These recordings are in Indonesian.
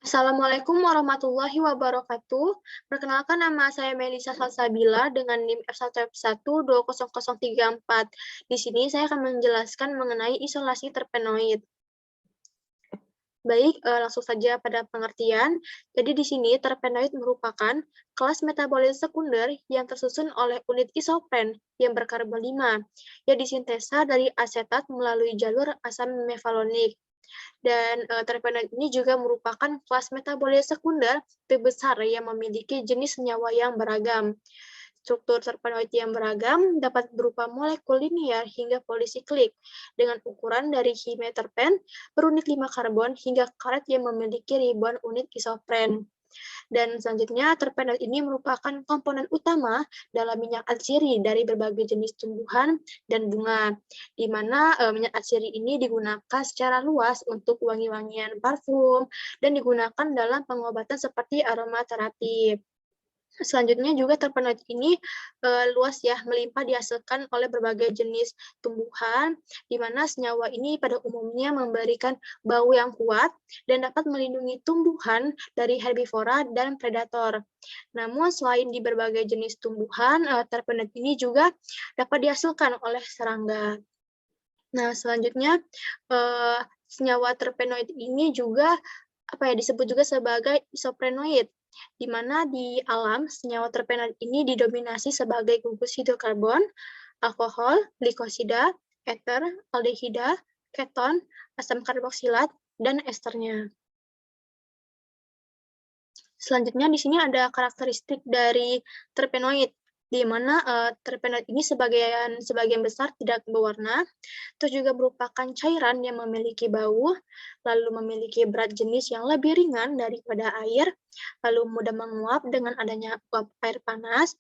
Assalamualaikum warahmatullahi wabarakatuh. Perkenalkan nama saya Melisa Salsabila dengan NIM F1F1 20034. Di sini saya akan menjelaskan mengenai isolasi terpenoid. Baik, langsung saja pada pengertian. Jadi di sini terpenoid merupakan kelas metabolit sekunder yang tersusun oleh unit isopren yang berkarbon 5, yang disintesa dari asetat melalui jalur asam mevalonik. Dan terpenoid ini juga merupakan kelas metabolit sekunder terbesar yang memiliki jenis senyawa yang beragam. Struktur terpenoid yang beragam dapat berupa molekul linear hingga polisiklik dengan ukuran dari himeterpen berunit 5 karbon hingga karet yang memiliki ribuan unit isopren. Dan selanjutnya, terpenoid ini merupakan komponen utama dalam minyak atsiri dari berbagai jenis tumbuhan dan bunga, di mana minyak atsiri ini digunakan secara luas untuk wangi-wangian parfum dan digunakan dalam pengobatan seperti aromaterapi. Selanjutnya juga terpenoid ini luas ya, melimpah dihasilkan oleh berbagai jenis tumbuhan, di mana senyawa ini pada umumnya memberikan bau yang kuat dan dapat melindungi tumbuhan dari herbivora dan predator. Namun selain di berbagai jenis tumbuhan, terpenoid ini juga dapat dihasilkan oleh serangga. Nah, selanjutnya senyawa terpenoid ini juga disebut juga sebagai isoprenoid, di mana di alam senyawa terpenoid ini didominasi sebagai gugus hidrokarbon, alkohol, glikosida, eter, aldehida, keton, asam karboksilat, dan esternya. Selanjutnya di sini ada karakteristik dari terpenoid, di mana terpenoid ini sebagian besar tidak berwarna, terus juga merupakan cairan yang memiliki bau, lalu memiliki berat jenis yang lebih ringan daripada air, lalu mudah menguap dengan adanya uap air panas,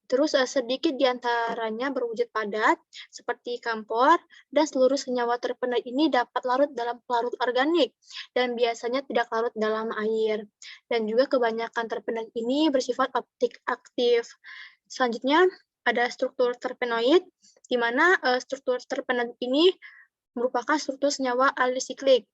terus sedikit diantaranya berwujud padat, seperti kampor, dan seluruh senyawa terpenoid ini dapat larut dalam pelarut organik, dan biasanya tidak larut dalam air. Dan juga kebanyakan terpenoid ini bersifat optik aktif. Selanjutnya ada struktur terpenoid, di mana struktur terpenoid ini merupakan struktur senyawa alisiklik.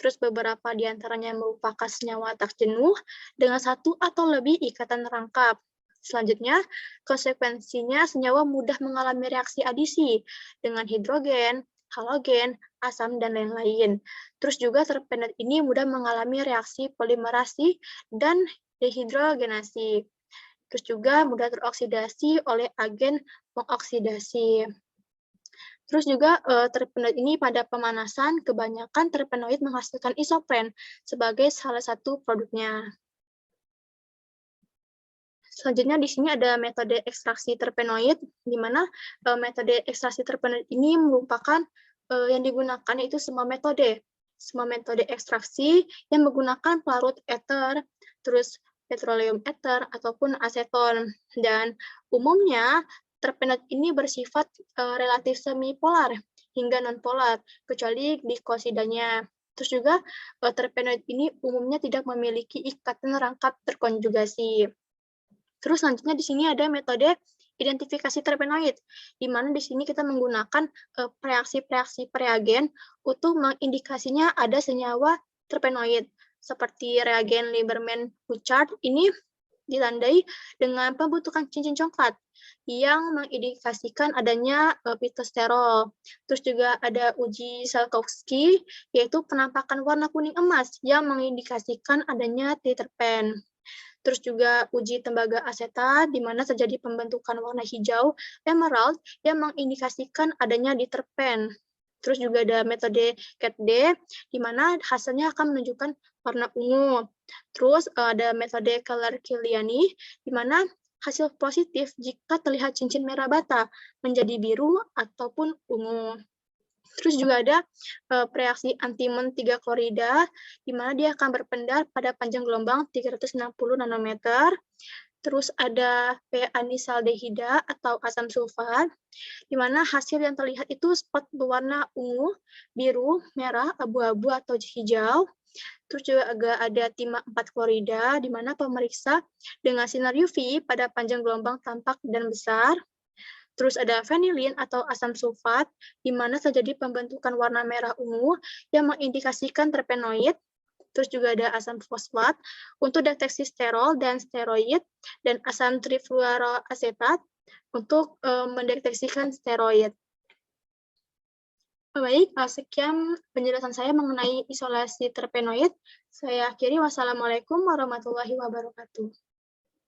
Terus beberapa di antaranya merupakan senyawa tak jenuh dengan satu atau lebih ikatan rangkap. Selanjutnya, konsekuensinya senyawa mudah mengalami reaksi adisi dengan hidrogen, halogen, asam, dan lain-lain. Terus juga terpenoid ini mudah mengalami reaksi polimerasi dan dehidrogenasi. Terus juga mudah teroksidasi oleh agen pengoksidasi. Terus juga terpenoid ini pada pemanasan, kebanyakan terpenoid menghasilkan isopren sebagai salah satu produknya. Selanjutnya di sini ada metode ekstraksi terpenoid, di mana metode ekstraksi terpenoid ini merupakan yang digunakan yaitu semua metode ekstraksi yang menggunakan pelarut eter, terus petroleum eter ataupun aseton. Dan umumnya terpenoid ini bersifat relatif semipolar hingga nonpolar, kecuali glikosidanya. Terus juga terpenoid ini umumnya tidak memiliki ikatan rangkap terkonjugasi. Terus selanjutnya di sini ada metode identifikasi terpenoid, di mana di sini kita menggunakan reaksi-reaksi preagen untuk mengindikasinya ada senyawa terpenoid, seperti reagen Lieberman-Bouchard ini ditandai dengan pembentukan cincin coklat yang mengindikasikan adanya pitosterol. Terus juga ada uji Salkowski, yaitu penampakan warna kuning emas yang mengindikasikan adanya triterpen. Terus juga uji tembaga asetat, di mana terjadi pembentukan warna hijau emerald yang mengindikasikan adanya diterpen. Terus juga ada metode CAT-D, di mana hasilnya akan menunjukkan warna ungu. Terus ada metode Keller-Kiliani, di mana hasil positif jika terlihat cincin merah bata menjadi biru ataupun ungu. Terus juga ada reaksi antimon 3 klorida, di mana dia akan berpendar pada panjang gelombang 360 nanometer. Terus ada p-anisaldehida atau asam sulfat, di mana hasil yang terlihat itu spot berwarna ungu, biru, merah, abu-abu atau hijau. Terus juga ada timah 4 klorida, di mana pemeriksa dengan sinar UV pada panjang gelombang tampak dan besar. Terus ada vanilin atau asam sulfat, di mana terjadi pembentukan warna merah ungu yang mengindikasikan terpenoid. terus juga ada asam fosfat untuk deteksi sterol dan steroid, dan asam trifluoroasetat untuk mendeteksikan steroid. Baik, sekian penjelasan saya mengenai isolasi terpenoid. Saya akhiri, wassalamualaikum warahmatullahi wabarakatuh.